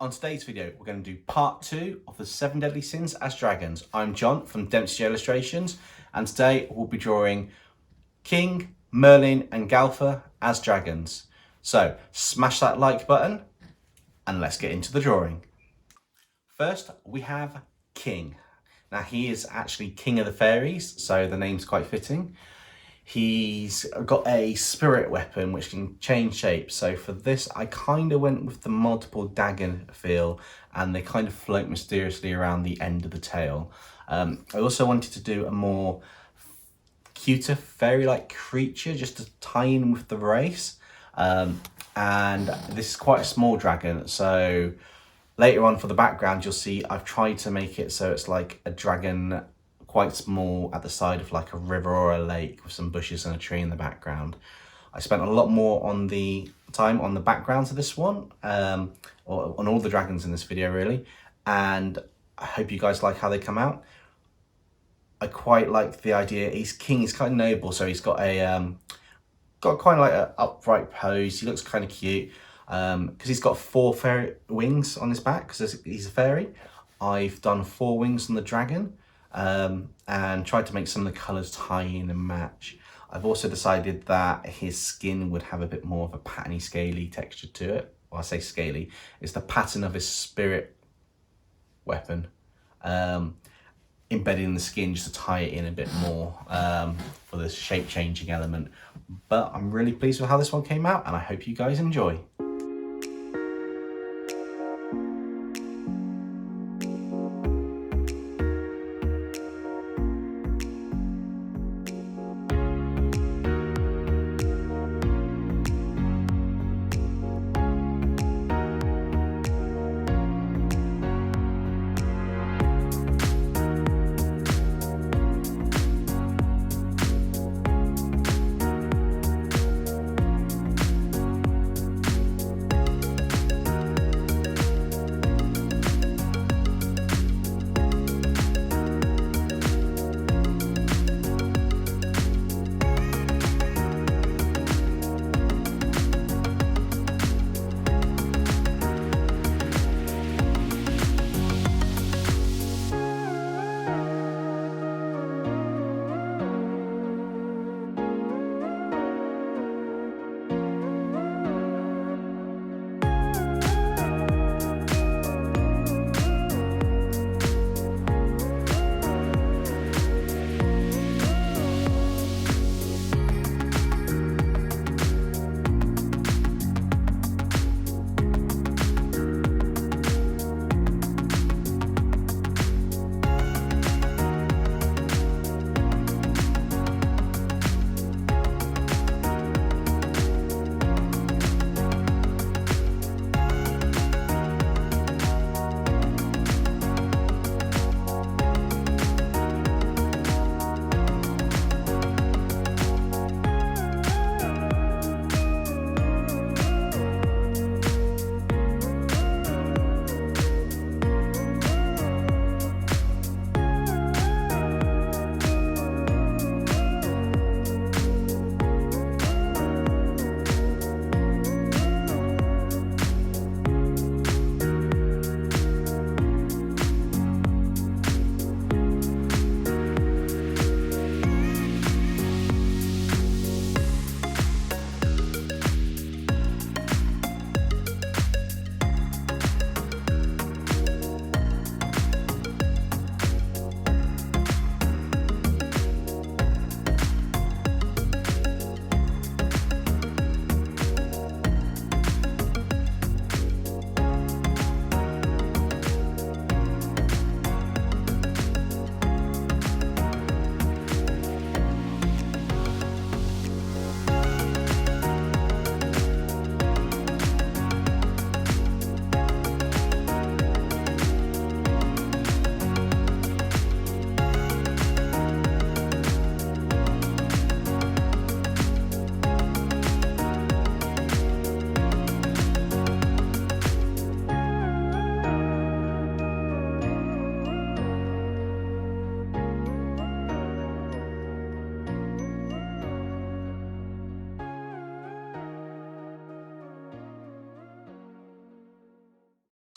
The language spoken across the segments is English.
On today's video, we're going to do part 2 of the 7 deadly sins as dragons. I'm John from DempseyJ Illustrations, and today we'll be drawing King, Merlin and Gowther as dragons. So smash that like button and let's get into the drawing. First, we have King. Now he is actually King of the Fairies, so the name's quite fitting. He's got a spirit weapon which can change shape. So for this, I kind of went with the multiple dagger feel, and they kind of float mysteriously around the end of the tail. I also wanted to do a more cuter fairy-like creature just to tie in with the race. And this is quite a small dragon. So later on for the background, you'll see I've tried to make it so it's like a dragon quite small at the side of like a river or a lake with some bushes and a tree in the background. I spent a lot more on the time on the backgrounds of this one, or on all the dragons in this video really, and I hope you guys like how they come out. I quite like the idea. He's king, he's kind of noble, so he's got a quite like an upright pose. He looks kind of cute because he's got 4 fairy wings on his back because he's a fairy. I've done 4 wings on the dragon. And tried to make some of the colours tie in and match. I've also decided that his skin would have a bit more of a patterny, scaly texture to it. Well, I say scaly, it's the pattern of his spirit weapon embedded in the skin just to tie it in a bit more for the shape changing element. But I'm really pleased with how this one came out, and I hope you guys enjoy.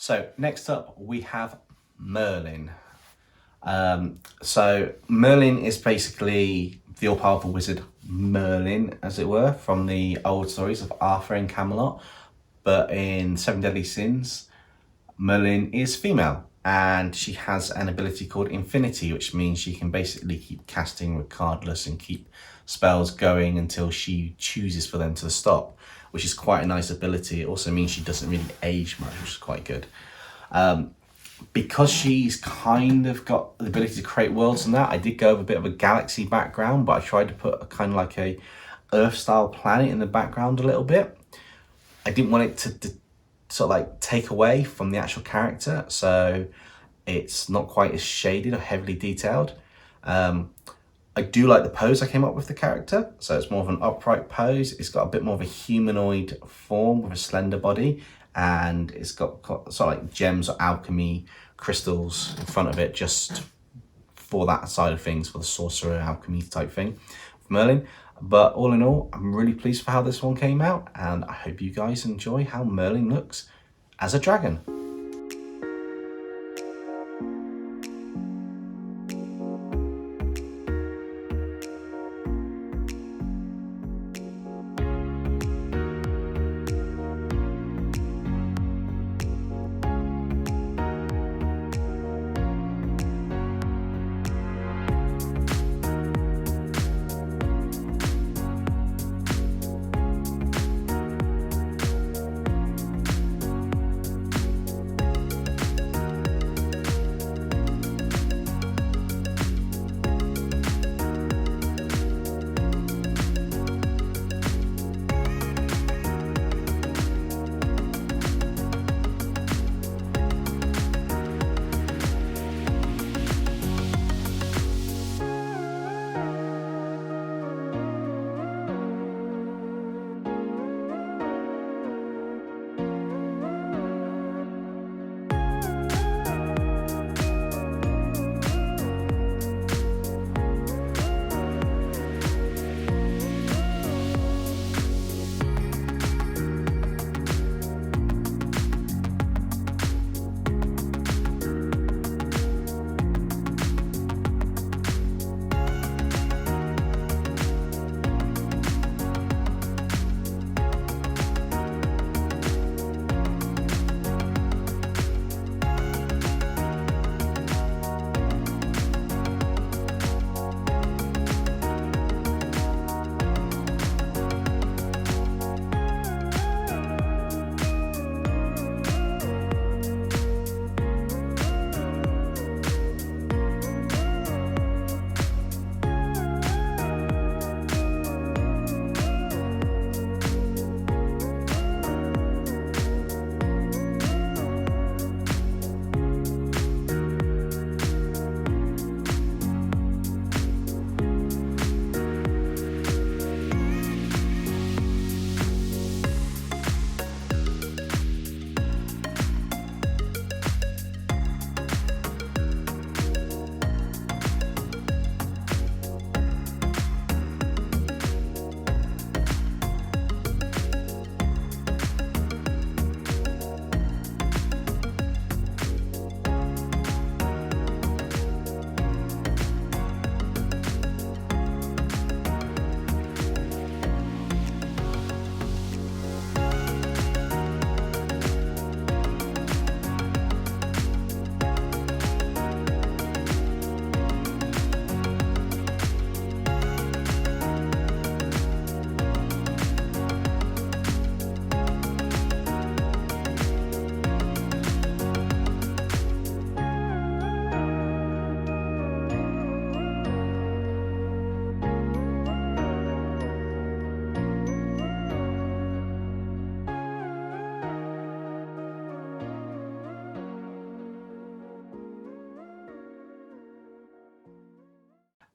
So next up we have Merlin. So Merlin is basically the all-powerful wizard Merlin, as it were, from the old stories of Arthur and Camelot. But in Seven Deadly Sins, Merlin is female, and she has an ability called Infinity, which means she can basically keep casting regardless and keep spells going until she chooses for them to stop, which is quite a nice ability. It also means she doesn't really age much, which is quite good. Because she's kind of got the ability to create worlds and that, I did go with a bit of a galaxy background, but I tried to put a kind of like a Earth-style planet in the background a little bit. I didn't want it to sort of like take away from the actual character, so it's not quite as shaded or heavily detailed. I do like the pose I came up with the character, so it's more of an upright pose. It's got a bit more of a humanoid form with a slender body, and it's got sort of like gems or alchemy crystals in front of it, just for that side of things, for the sorcerer alchemy type thing with Merlin. But all in all, I'm really pleased for how this one came out, and I hope you guys enjoy how Merlin looks as a dragon.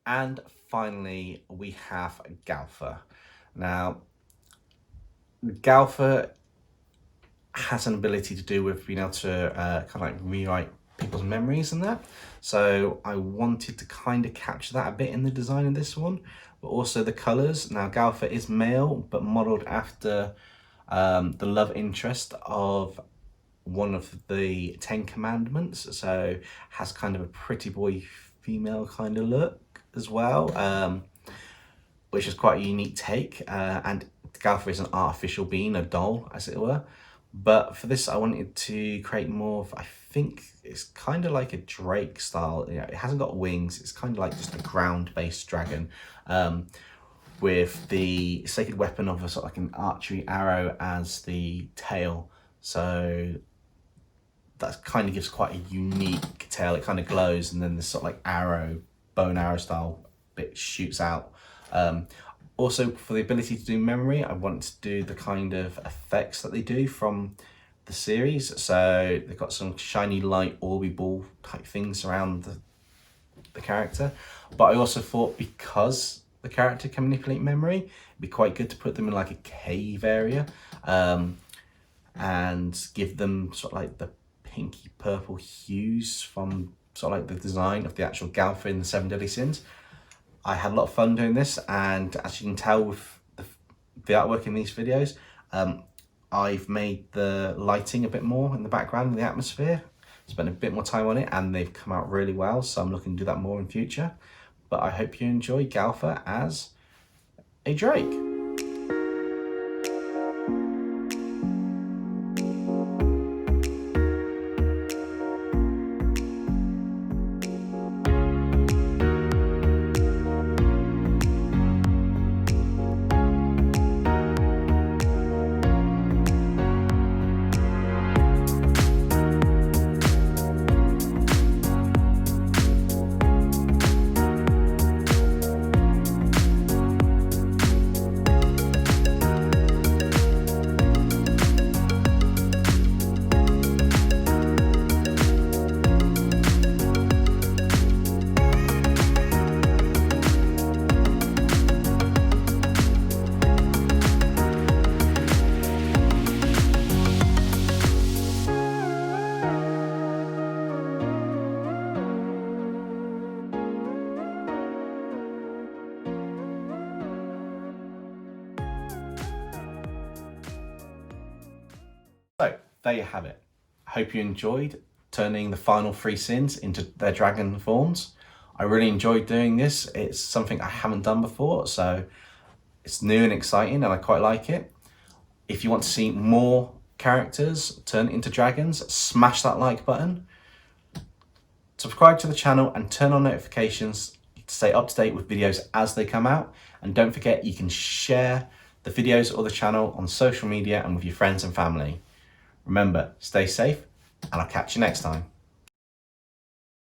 And finally, we have Gowther. Now, Gowther has an ability to do with being able to kind of like rewrite people's memories and that. So I wanted to kind of capture that a bit in the design of this one, but also the colors. Now, Gowther is male, but modeled after the love interest of one of the 10 commandments, so has kind of a pretty boy female kind of look as well, which is quite a unique take. And Gowther is an artificial being, a doll as it were. But for this I wanted to create more of, I think it's kind of like a Drake style. You know, it hasn't got wings, it's kind of like just a ground-based dragon, with the sacred weapon of a sort of like an archery arrow as the tail. So that kind of gives quite a unique tail. It kind of glows, and then this sort of like arrow, bow and arrow style bit shoots out. Also, for the ability to do memory, I want to do the kind of effects that they do from the series. So they've got some shiny light orby ball type things around the character. But I also thought, because the character can manipulate memory, it'd be quite good to put them in like a cave area, and give them sort of like the pinky purple hues from sort of like the design of the actual Gowther in the 7 Deadly Sins. I had a lot of fun doing this, and as you can tell with the artwork in these videos, I've made the lighting a bit more in the background, in the atmosphere, spent a bit more time on it, and they've come out really well, so I'm looking to do that more in future. But I hope you enjoy Gowther as a Drake. So there you have it. I hope you enjoyed turning the final 3 sins into their dragon forms. I really enjoyed doing this. It's something I haven't done before, so it's new and exciting, and I quite like it. If you want to see more characters turn into dragons, smash that like button. Subscribe to the channel and turn on notifications to stay up to date with videos as they come out. And don't forget, you can share the videos or the channel on social media and with your friends and family. Remember, stay safe, and I'll catch you next time.